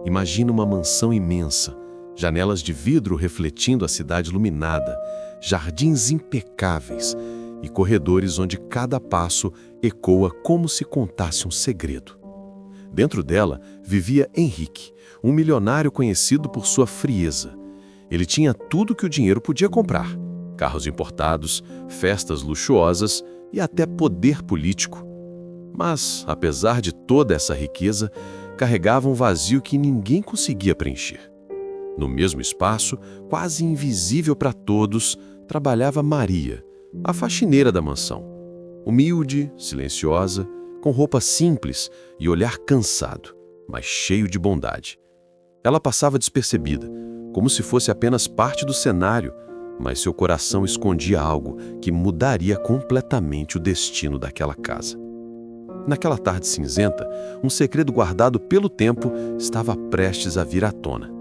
Imagina uma mansão imensa, janelas de vidro refletindo a cidade iluminada, jardins impecáveis e corredores onde cada passo ecoa como se contasse um segredo. Dentro dela vivia Henrique, um milionário conhecido por sua frieza. Ele tinha tudo que o dinheiro podia comprar: carros importados, festas luxuosas e até poder político. Mas, apesar de toda essa riqueza, carregava um vazio que ninguém conseguia preencher. No mesmo espaço, quase invisível para todos, trabalhava Maria, a faxineira da mansão. Humilde, silenciosa, com roupa simples e olhar cansado, mas cheio de bondade. Ela passava despercebida, como se fosse apenas parte do cenário, mas seu coração escondia algo que mudaria completamente o destino daquela casa. Naquela tarde cinzenta, um segredo guardado pelo tempo estava prestes a vir à tona.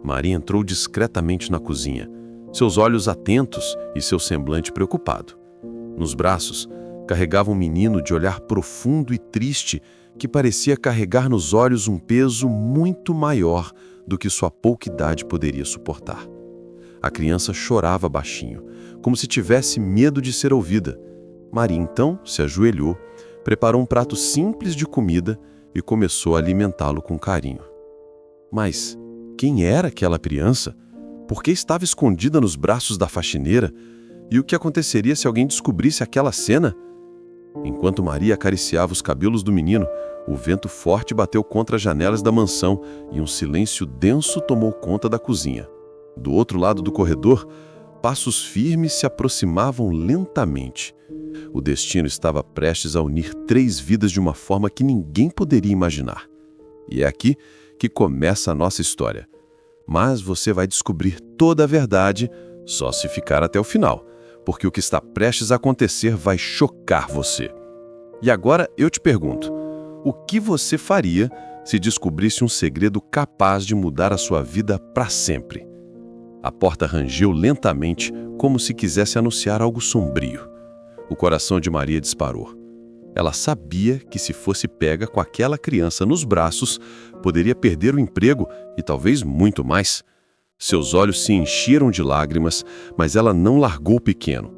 Maria entrou discretamente na cozinha, seus olhos atentos e seu semblante preocupado. Nos braços, carregava um menino de olhar profundo e triste que parecia carregar nos olhos um peso muito maior do que sua pouca idade poderia suportar. A criança chorava baixinho, como se tivesse medo de ser ouvida. Maria então se ajoelhou, preparou um prato simples de comida e começou a alimentá-lo com carinho. Mas quem era aquela criança? Por que estava escondida nos braços da faxineira? E o que aconteceria se alguém descobrisse aquela cena? Enquanto Maria acariciava os cabelos do menino, o vento forte bateu contra as janelas da mansão e um silêncio denso tomou conta da cozinha. Do outro lado do corredor, passos firmes se aproximavam lentamente. O destino estava prestes a unir 3 vidas de uma forma que ninguém poderia imaginar. E é aqui que começa a nossa história. Mas você vai descobrir toda a verdade só se ficar até o final, porque o que está prestes a acontecer vai chocar você. E agora eu te pergunto, o que você faria se descobrisse um segredo capaz de mudar a sua vida para sempre? A porta rangeu lentamente, como se quisesse anunciar algo sombrio. O coração de Maria disparou. Ela sabia que se fosse pega com aquela criança nos braços, poderia perder o emprego e talvez muito mais. Seus olhos se encheram de lágrimas, mas ela não largou o pequeno.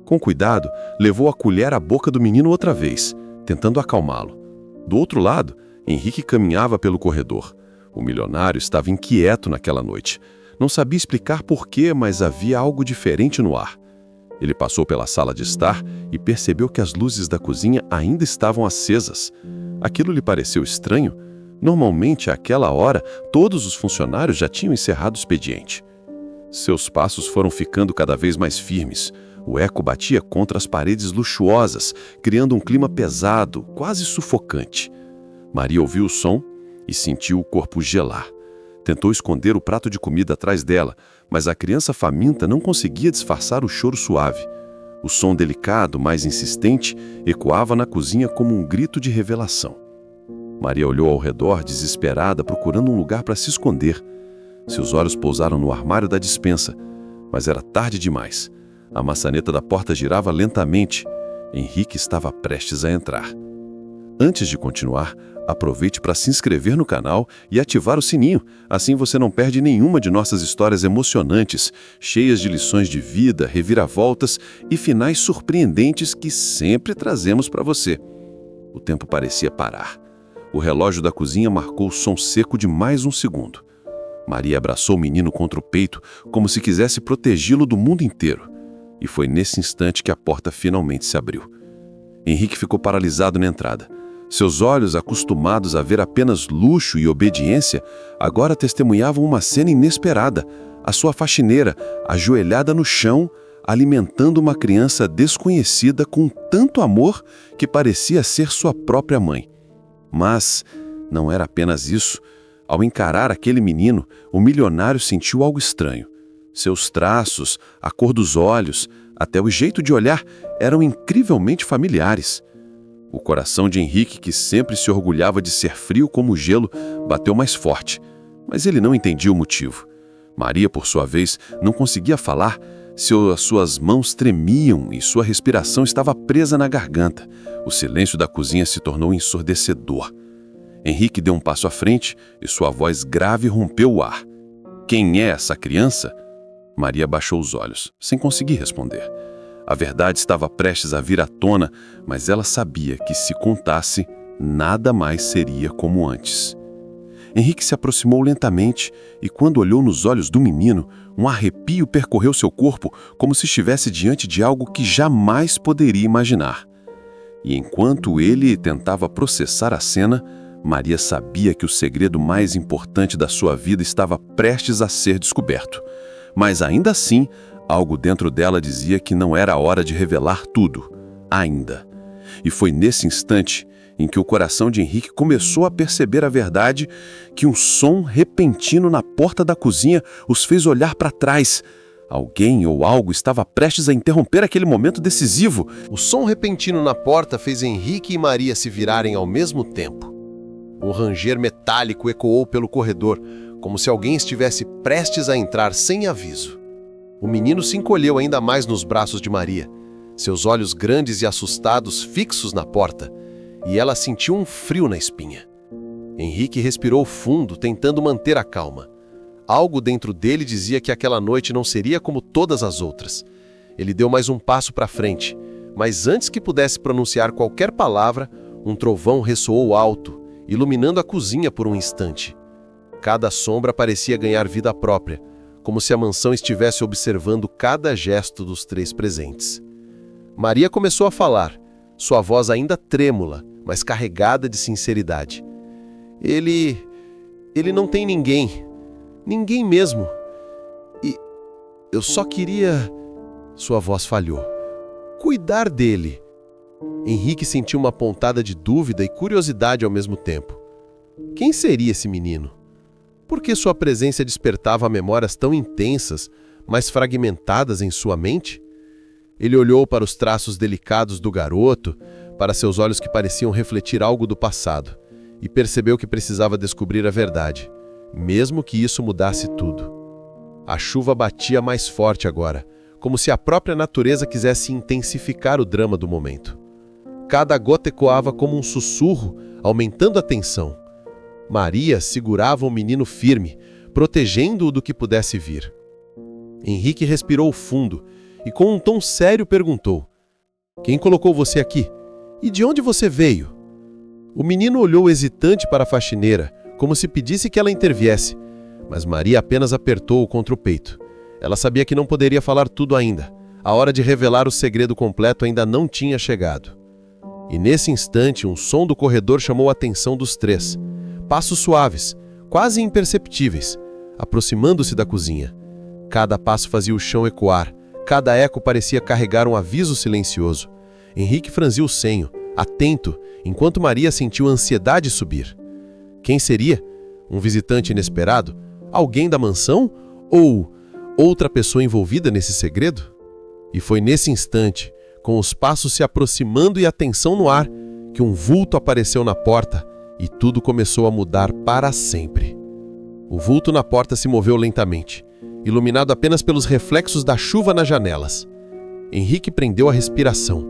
Com cuidado, levou a colher à boca do menino outra vez, tentando acalmá-lo. Do outro lado, Henrique caminhava pelo corredor. O milionário estava inquieto naquela noite. Não sabia explicar por quê, mas havia algo diferente no ar. Ele passou pela sala de estar e percebeu que as luzes da cozinha ainda estavam acesas. Aquilo lhe pareceu estranho. Normalmente, àquela hora, todos os funcionários já tinham encerrado o expediente. Seus passos foram ficando cada vez mais firmes. O eco batia contra as paredes luxuosas, criando um clima pesado, quase sufocante. Maria ouviu o som e sentiu o corpo gelar. Tentou esconder o prato de comida atrás dela, mas a criança faminta não conseguia disfarçar o choro suave. O som delicado, mais insistente, ecoava na cozinha como um grito de revelação. Maria olhou ao redor, desesperada, procurando um lugar para se esconder. Seus olhos pousaram no armário da despensa, mas era tarde demais. A maçaneta da porta girava lentamente. Henrique estava prestes a entrar. Antes de continuar, aproveite para se inscrever no canal e ativar o sininho. Assim você não perde nenhuma de nossas histórias emocionantes, cheias de lições de vida, reviravoltas e finais surpreendentes que sempre trazemos para você. O tempo parecia parar. O relógio da cozinha marcou o som seco de mais um segundo. Maria abraçou o menino contra o peito, como se quisesse protegê-lo do mundo inteiro. E foi nesse instante que a porta finalmente se abriu. Henrique ficou paralisado na entrada. Seus olhos, acostumados a ver apenas luxo e obediência, agora testemunhavam uma cena inesperada. A sua faxineira, ajoelhada no chão, alimentando uma criança desconhecida com tanto amor que parecia ser sua própria mãe. Mas não era apenas isso. Ao encarar aquele menino, o milionário sentiu algo estranho. Seus traços, a cor dos olhos, até o jeito de olhar eram incrivelmente familiares. O coração de Henrique, que sempre se orgulhava de ser frio como gelo, bateu mais forte, mas ele não entendia o motivo. Maria, por sua vez, não conseguia falar. Suas mãos tremiam e sua respiração estava presa na garganta. O silêncio da cozinha se tornou ensurdecedor. Henrique deu um passo à frente e sua voz grave rompeu o ar. Quem é essa criança? Maria baixou os olhos, sem conseguir responder. A verdade estava prestes a vir à tona, mas ela sabia que se contasse, nada mais seria como antes. Henrique se aproximou lentamente e, quando olhou nos olhos do menino, um arrepio percorreu seu corpo como se estivesse diante de algo que jamais poderia imaginar. E enquanto ele tentava processar a cena, Maria sabia que o segredo mais importante da sua vida estava prestes a ser descoberto. Mas ainda assim, algo dentro dela dizia que não era a hora de revelar tudo, ainda. E foi nesse instante em que o coração de Henrique começou a perceber a verdade, que um som repentino na porta da cozinha os fez olhar para trás. Alguém ou algo estava prestes a interromper aquele momento decisivo. O som repentino na porta fez Henrique e Maria se virarem ao mesmo tempo. Um ranger metálico ecoou pelo corredor, como se alguém estivesse prestes a entrar sem aviso. O menino se encolheu ainda mais nos braços de Maria, seus olhos grandes e assustados fixos na porta, e ela sentiu um frio na espinha. Henrique respirou fundo, tentando manter a calma. Algo dentro dele dizia que aquela noite não seria como todas as outras. Ele deu mais um passo para frente, mas antes que pudesse pronunciar qualquer palavra, um trovão ressoou alto, iluminando a cozinha por um instante. Cada sombra parecia ganhar vida própria, como se a mansão estivesse observando cada gesto dos três presentes. Maria começou a falar, sua voz ainda trêmula, mas carregada de sinceridade. Ele não tem ninguém. Ninguém mesmo. E eu só queria... Sua voz falhou. Cuidar dele. Henrique sentiu uma pontada de dúvida e curiosidade ao mesmo tempo. Quem seria esse menino? Por que sua presença despertava memórias tão intensas, mas fragmentadas em sua mente? Ele olhou para os traços delicados do garoto, para seus olhos que pareciam refletir algo do passado, e percebeu que precisava descobrir a verdade, mesmo que isso mudasse tudo. A chuva batia mais forte agora, como se a própria natureza quisesse intensificar o drama do momento. Cada gota ecoava como um sussurro, aumentando a tensão. Maria segurava o menino firme, protegendo-o do que pudesse vir. Henrique respirou fundo e, com um tom sério, perguntou: "Quem colocou você aqui? E de onde você veio?" O menino olhou hesitante para a faxineira, como se pedisse que ela interviesse, mas Maria apenas apertou-o contra o peito. Ela sabia que não poderia falar tudo ainda. A hora de revelar o segredo completo ainda não tinha chegado. E nesse instante, um som do corredor chamou a atenção dos três. Passos suaves, quase imperceptíveis, aproximando-se da cozinha. Cada passo fazia o chão ecoar, cada eco parecia carregar um aviso silencioso. Henrique franziu o senho, atento, enquanto Maria sentiu a ansiedade subir. Quem seria? Um visitante inesperado? Alguém da mansão? Ou outra pessoa envolvida nesse segredo? E foi nesse instante, com os passos se aproximando e a tensão no ar, que um vulto apareceu na porta e tudo começou a mudar para sempre. O vulto na porta se moveu lentamente, iluminado apenas pelos reflexos da chuva nas janelas. Henrique prendeu a respiração.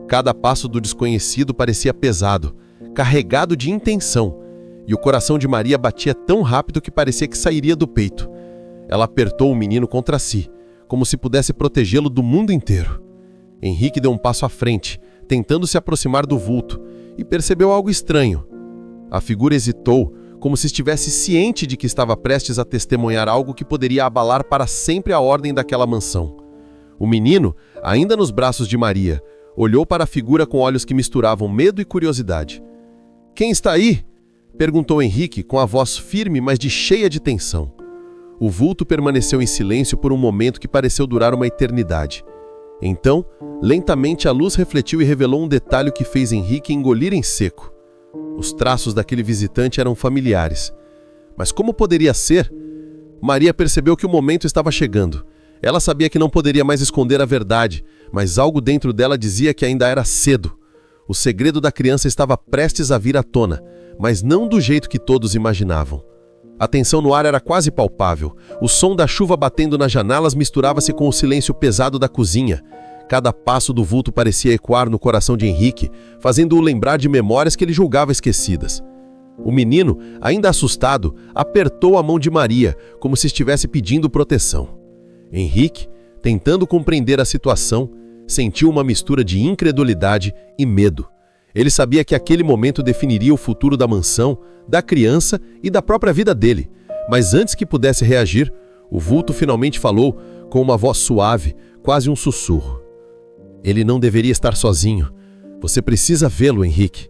Cada passo do desconhecido parecia pesado, carregado de intenção, e o coração de Maria batia tão rápido que parecia que sairia do peito. Ela apertou o menino contra si, como se pudesse protegê-lo do mundo inteiro. Henrique deu um passo à frente, tentando se aproximar do vulto, e percebeu algo estranho. A figura hesitou, como se estivesse ciente de que estava prestes a testemunhar algo que poderia abalar para sempre a ordem daquela mansão. O menino, ainda nos braços de Maria, olhou para a figura com olhos que misturavam medo e curiosidade. "Quem está aí?" perguntou Henrique com a voz firme, mas cheia de tensão. O vulto permaneceu em silêncio por um momento que pareceu durar uma eternidade. Então, lentamente a luz refletiu e revelou um detalhe que fez Henrique engolir em seco. Os traços daquele visitante eram familiares. Mas como poderia ser? Maria percebeu que o momento estava chegando. Ela sabia que não poderia mais esconder a verdade, mas algo dentro dela dizia que ainda era cedo. O segredo da criança estava prestes a vir à tona, mas não do jeito que todos imaginavam. A tensão no ar era quase palpável. O som da chuva batendo nas janelas misturava-se com o silêncio pesado da cozinha. Cada passo do vulto parecia ecoar no coração de Henrique, fazendo-o lembrar de memórias que ele julgava esquecidas. O menino, ainda assustado, apertou a mão de Maria, como se estivesse pedindo proteção. Henrique, tentando compreender a situação, sentiu uma mistura de incredulidade e medo. Ele sabia que aquele momento definiria o futuro da mansão, da criança e da própria vida dele. Mas antes que pudesse reagir, o vulto finalmente falou com uma voz suave, quase um sussurro. Ele não deveria estar sozinho. Você precisa vê-lo, Henrique.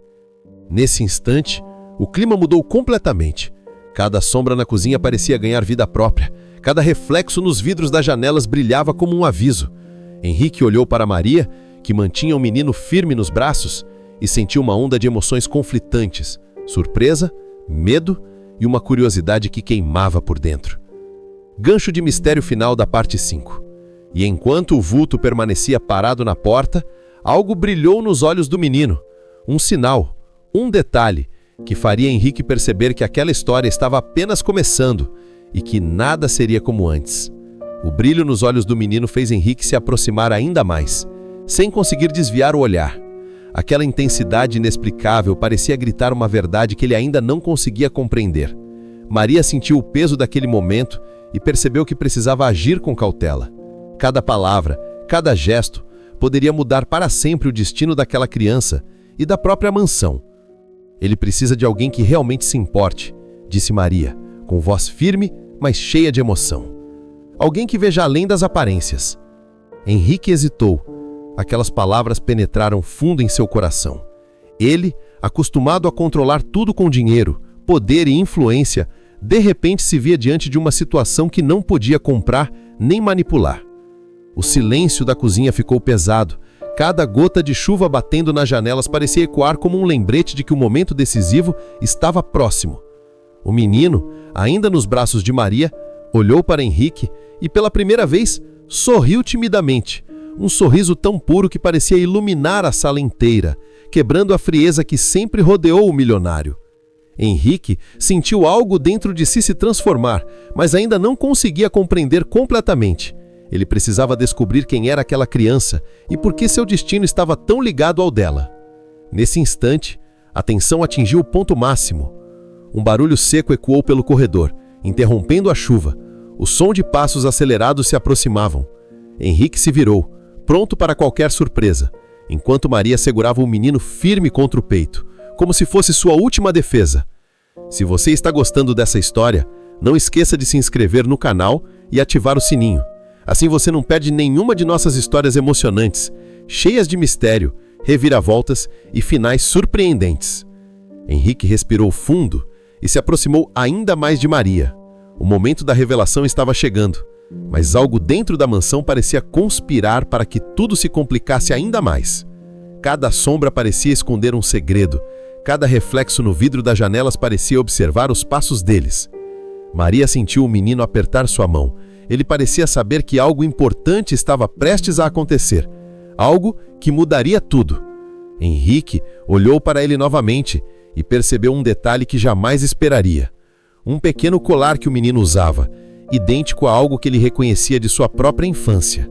Nesse instante, o clima mudou completamente. Cada sombra na cozinha parecia ganhar vida própria. Cada reflexo nos vidros das janelas brilhava como um aviso. Henrique olhou para Maria, que mantinha o menino firme nos braços, e sentiu uma onda de emoções conflitantes, surpresa, medo e uma curiosidade que queimava por dentro. Gancho de mistério final da parte 5. E enquanto o vulto permanecia parado na porta, algo brilhou nos olhos do menino. Um sinal, um detalhe, que faria Henrique perceber que aquela história estava apenas começando e que nada seria como antes. O brilho nos olhos do menino fez Henrique se aproximar ainda mais, sem conseguir desviar o olhar. Aquela intensidade inexplicável parecia gritar uma verdade que ele ainda não conseguia compreender. Maria sentiu o peso daquele momento e percebeu que precisava agir com cautela. Cada palavra, cada gesto, poderia mudar para sempre o destino daquela criança e da própria mansão. Ele precisa de alguém que realmente se importe, disse Maria, com voz firme, mas cheia de emoção. Alguém que veja além das aparências. Henrique hesitou. Aquelas palavras penetraram fundo em seu coração. Ele, acostumado a controlar tudo com dinheiro, poder e influência, de repente se via diante de uma situação que não podia comprar nem manipular. O silêncio da cozinha ficou pesado. Cada gota de chuva batendo nas janelas parecia ecoar como um lembrete de que o momento decisivo estava próximo. O menino, ainda nos braços de Maria, olhou para Henrique e, pela primeira vez, sorriu timidamente. Um sorriso tão puro que parecia iluminar a sala inteira, quebrando a frieza que sempre rodeou o milionário. Henrique sentiu algo dentro de si se transformar, mas ainda não conseguia compreender completamente. Ele precisava descobrir quem era aquela criança e por que seu destino estava tão ligado ao dela. Nesse instante, a tensão atingiu o ponto máximo. Um barulho seco ecoou pelo corredor, interrompendo a chuva. O som de passos acelerados se aproximavam. Henrique se virou, pronto para qualquer surpresa, enquanto Maria segurava o menino firme contra o peito, como se fosse sua última defesa. Se você está gostando dessa história, não esqueça de se inscrever no canal e ativar o sininho. Assim você não perde nenhuma de nossas histórias emocionantes, cheias de mistério, reviravoltas e finais surpreendentes. Henrique respirou fundo e se aproximou ainda mais de Maria. O momento da revelação estava chegando, mas algo dentro da mansão parecia conspirar para que tudo se complicasse ainda mais. Cada sombra parecia esconder um segredo, cada reflexo no vidro das janelas parecia observar os passos deles. Maria sentiu o menino apertar sua mão. Ele parecia saber que algo importante estava prestes a acontecer, algo que mudaria tudo. Henrique olhou para ele novamente e percebeu um detalhe que jamais esperaria. Um pequeno colar que o menino usava, idêntico a algo que ele reconhecia de sua própria infância.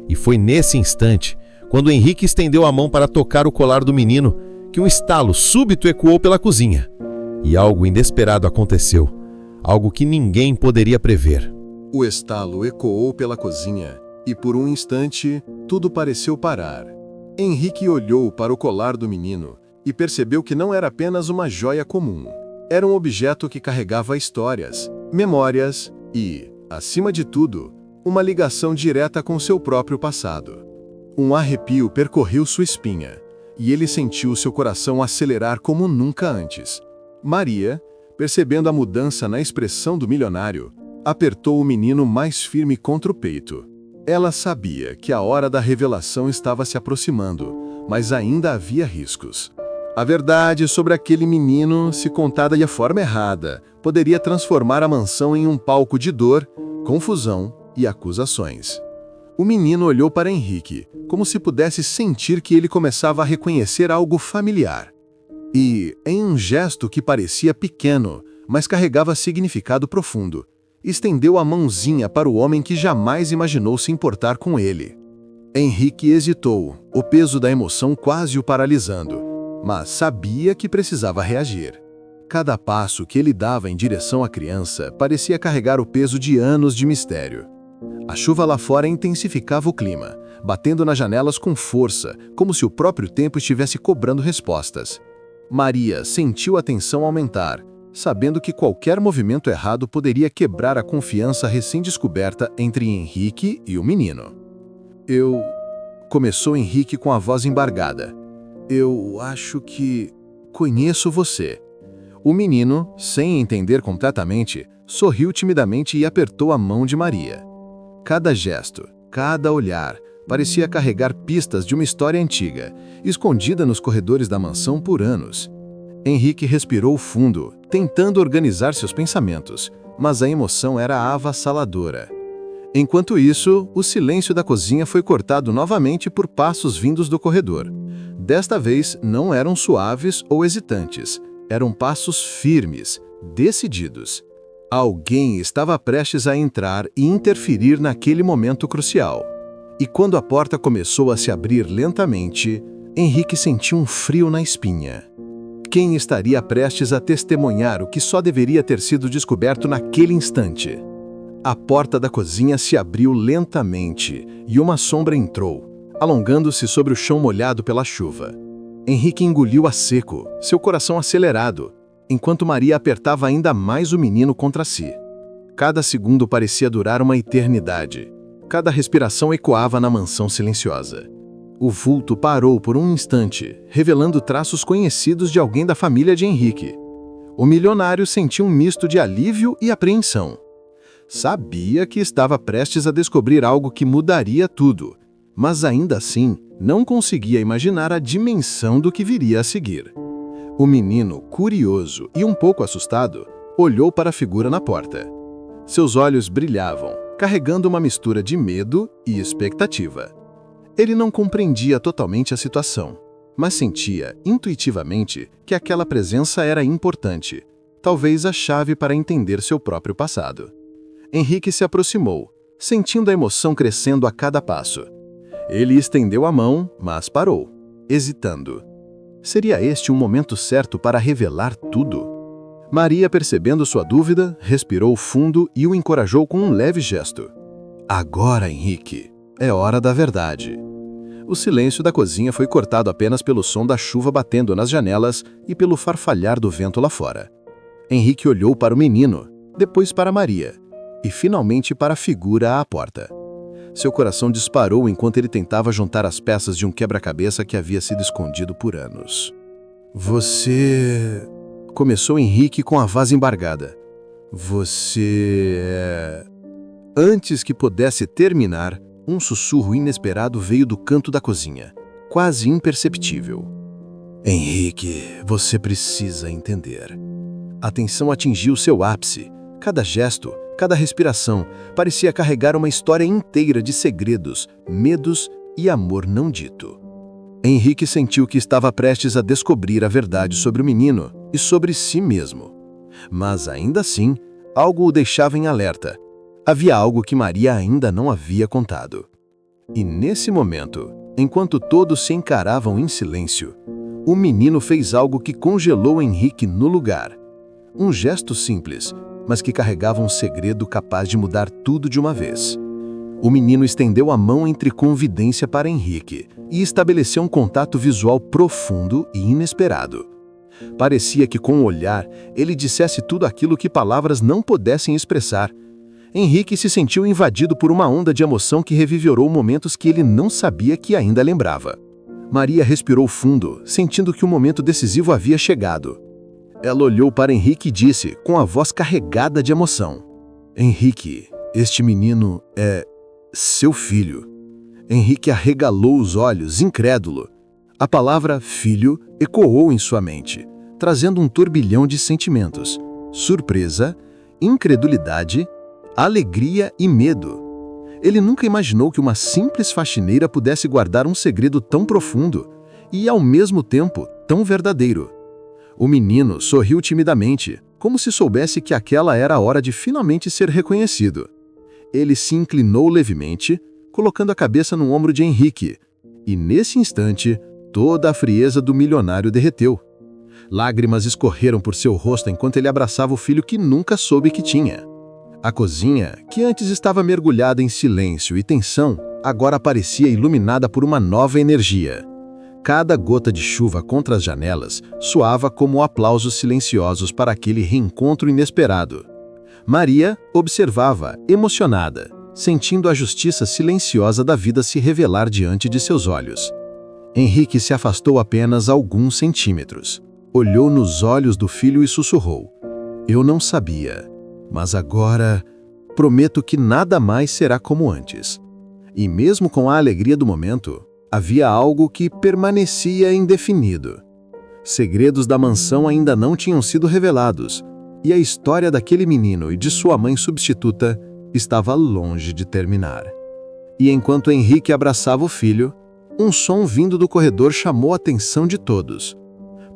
E foi nesse instante, quando Henrique estendeu a mão para tocar o colar do menino, que um estalo súbito ecoou pela cozinha. E algo inesperado aconteceu, algo que ninguém poderia prever. O estalo ecoou pela cozinha e, por um instante, tudo pareceu parar. Henrique olhou para o colar do menino e percebeu que não era apenas uma joia comum. Era um objeto que carregava histórias, memórias e, acima de tudo, uma ligação direta com seu próprio passado. Um arrepio percorreu sua espinha e ele sentiu seu coração acelerar como nunca antes. Maria, percebendo a mudança na expressão do milionário, apertou o menino mais firme contra o peito. Ela sabia que a hora da revelação estava se aproximando, mas ainda havia riscos. A verdade sobre aquele menino, se contada de forma errada, poderia transformar a mansão em um palco de dor, confusão e acusações. O menino olhou para Henrique, como se pudesse sentir que ele começava a reconhecer algo familiar. E, em um gesto que parecia pequeno, mas carregava significado profundo, estendeu a mãozinha para o homem que jamais imaginou se importar com ele. Henrique hesitou, o peso da emoção quase o paralisando, mas sabia que precisava reagir. Cada passo que ele dava em direção à criança parecia carregar o peso de anos de mistério. A chuva lá fora intensificava o clima, batendo nas janelas com força, como se o próprio tempo estivesse cobrando respostas. Maria sentiu a tensão aumentar, sabendo que qualquer movimento errado poderia quebrar a confiança recém-descoberta entre Henrique e o menino. Começou Henrique com a voz embargada. Eu acho que conheço você. O menino, sem entender completamente, sorriu timidamente e apertou a mão de Maria. Cada gesto, cada olhar, parecia carregar pistas de uma história antiga, escondida nos corredores da mansão por anos. Henrique respirou fundo, tentando organizar seus pensamentos, mas a emoção era avassaladora. Enquanto isso, o silêncio da cozinha foi cortado novamente por passos vindos do corredor. Desta vez, não eram suaves ou hesitantes, eram passos firmes, decididos. Alguém estava prestes a entrar e interferir naquele momento crucial. E quando a porta começou a se abrir lentamente, Henrique sentiu um frio na espinha. Quem estaria prestes a testemunhar o que só deveria ter sido descoberto naquele instante? A porta da cozinha se abriu lentamente e uma sombra entrou, alongando-se sobre o chão molhado pela chuva. Henrique engoliu a seco, seu coração acelerado, enquanto Maria apertava ainda mais o menino contra si. Cada segundo parecia durar uma eternidade. Cada respiração ecoava na mansão silenciosa. O vulto parou por um instante, revelando traços conhecidos de alguém da família de Henrique. O milionário sentiu um misto de alívio e apreensão. Sabia que estava prestes a descobrir algo que mudaria tudo, mas ainda assim não conseguia imaginar a dimensão do que viria a seguir. O menino, curioso e um pouco assustado, olhou para a figura na porta. Seus olhos brilhavam, carregando uma mistura de medo e expectativa. Ele não compreendia totalmente a situação, mas sentia intuitivamente que aquela presença era importante, talvez a chave para entender seu próprio passado. Henrique se aproximou, sentindo a emoção crescendo a cada passo. Ele estendeu a mão, mas parou, hesitando. Seria este um momento certo para revelar tudo? Maria, percebendo sua dúvida, respirou fundo e o encorajou com um leve gesto. Agora, Henrique, é hora da verdade. O silêncio da cozinha foi cortado apenas pelo som da chuva batendo nas janelas e pelo farfalhar do vento lá fora. Henrique olhou para o menino, depois para Maria, e finalmente para a figura à porta. Seu coração disparou enquanto ele tentava juntar as peças de um quebra-cabeça que havia sido escondido por anos. Você... Começou Henrique com a voz embargada. Você... Antes que pudesse terminar, um sussurro inesperado veio do canto da cozinha, quase imperceptível. Henrique, você precisa entender. A tensão atingiu seu ápice. Cada gesto, cada respiração, parecia carregar uma história inteira de segredos, medos e amor não dito. Henrique sentiu que estava prestes a descobrir a verdade sobre o menino e sobre si mesmo. Mas ainda assim, algo o deixava em alerta. Havia algo que Maria ainda não havia contado. E nesse momento, enquanto todos se encaravam em silêncio, o menino fez algo que congelou Henrique no lugar. Um gesto simples, mas que carregava um segredo capaz de mudar tudo de uma vez. O menino estendeu a mão em triconvidência para Henrique e estabeleceu um contato visual profundo e inesperado. Parecia que com o olhar ele dissesse tudo aquilo que palavras não pudessem expressar. Henrique se sentiu invadido por uma onda de emoção que revigorou momentos que ele não sabia que ainda lembrava. Maria respirou fundo, sentindo que o momento decisivo havia chegado. Ela olhou para Henrique e disse, com a voz carregada de emoção: Henrique, este menino é seu filho. Henrique arregalou os olhos, incrédulo. A palavra filho ecoou em sua mente, trazendo um turbilhão de sentimentos: surpresa, incredulidade, alegria e medo. Ele nunca imaginou que uma simples faxineira pudesse guardar um segredo tão profundo e, ao mesmo tempo, tão verdadeiro. O menino sorriu timidamente, como se soubesse que aquela era a hora de finalmente ser reconhecido. Ele se inclinou levemente, colocando a cabeça no ombro de Henrique, e nesse instante, toda a frieza do milionário derreteu. Lágrimas escorreram por seu rosto enquanto ele abraçava o filho que nunca soube que tinha. A cozinha, que antes estava mergulhada em silêncio e tensão, agora parecia iluminada por uma nova energia. Cada gota de chuva contra as janelas soava como aplausos silenciosos para aquele reencontro inesperado. Maria observava, emocionada, sentindo a justiça silenciosa da vida se revelar diante de seus olhos. Henrique se afastou apenas alguns centímetros. Olhou nos olhos do filho e sussurrou: "Eu não sabia, mas agora prometo que nada mais será como antes." E mesmo com a alegria do momento, havia algo que permanecia indefinido. Segredos da mansão ainda não tinham sido revelados, e a história daquele menino e de sua mãe substituta estava longe de terminar. E enquanto Henrique abraçava o filho, um som vindo do corredor chamou a atenção de todos.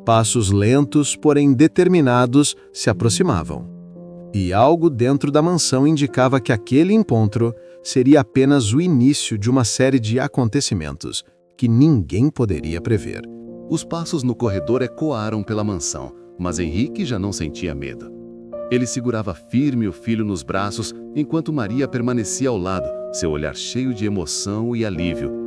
Passos lentos, porém determinados, se aproximavam. E algo dentro da mansão indicava que aquele encontro seria apenas o início de uma série de acontecimentos que ninguém poderia prever. Os passos no corredor ecoaram pela mansão, mas Henrique já não sentia medo. Ele segurava firme o filho nos braços, enquanto Maria permanecia ao lado, seu olhar cheio de emoção e alívio.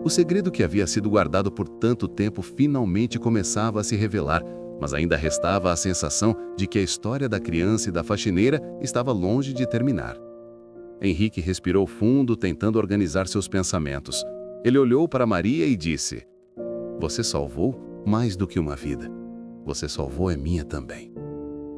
O segredo que havia sido guardado por tanto tempo finalmente começava a se revelar, mas ainda restava a sensação de que a história da criança e da faxineira estava longe de terminar. Henrique respirou fundo, tentando organizar seus pensamentos. Ele olhou para Maria e disse: "Você salvou mais do que uma vida. Você salvou a minha também."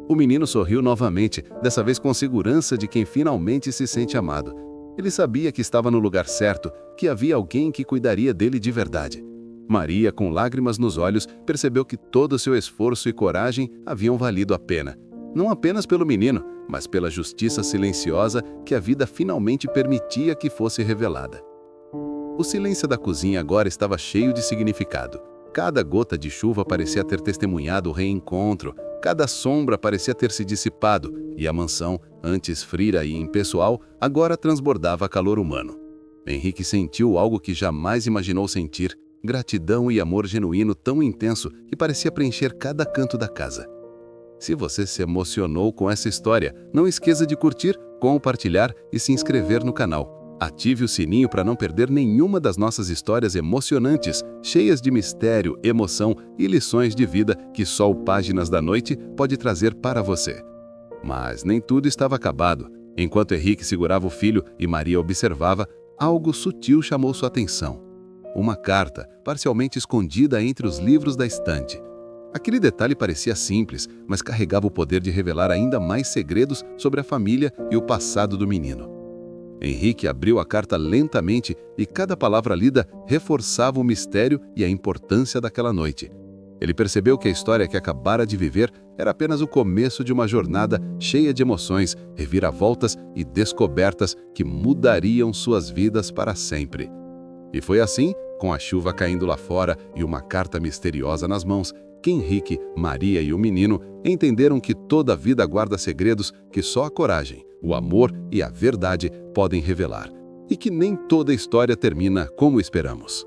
O menino sorriu novamente, dessa vez com segurança de quem finalmente se sente amado. Ele sabia que estava no lugar certo, que havia alguém que cuidaria dele de verdade. Maria, com lágrimas nos olhos, percebeu que todo o seu esforço e coragem haviam valido a pena. Não apenas pelo menino, mas pela justiça silenciosa que a vida finalmente permitia que fosse revelada. O silêncio da cozinha agora estava cheio de significado. Cada gota de chuva parecia ter testemunhado o reencontro, cada sombra parecia ter se dissipado, e a mansão, antes fria e impessoal, agora transbordava calor humano. Henrique sentiu algo que jamais imaginou sentir: gratidão e amor genuíno tão intenso que parecia preencher cada canto da casa. Se você se emocionou com essa história, não esqueça de curtir, compartilhar e se inscrever no canal. Ative o sininho para não perder nenhuma das nossas histórias emocionantes, cheias de mistério, emoção e lições de vida que só o Páginas da Noite pode trazer para você. Mas nem tudo estava acabado. Enquanto Henrique segurava o filho e Maria observava, algo sutil chamou sua atenção. Uma carta, parcialmente escondida entre os livros da estante. Aquele detalhe parecia simples, mas carregava o poder de revelar ainda mais segredos sobre a família e o passado do menino. Henrique abriu a carta lentamente e cada palavra lida reforçava o mistério e a importância daquela noite. Ele percebeu que a história que acabara de viver era apenas o começo de uma jornada cheia de emoções, reviravoltas e descobertas que mudariam suas vidas para sempre. E foi assim, com a chuva caindo lá fora e uma carta misteriosa nas mãos, que Henrique, Maria e o menino entenderam que toda a vida guarda segredos que só a coragem, o amor e a verdade podem revelar, e que nem toda história termina como esperamos.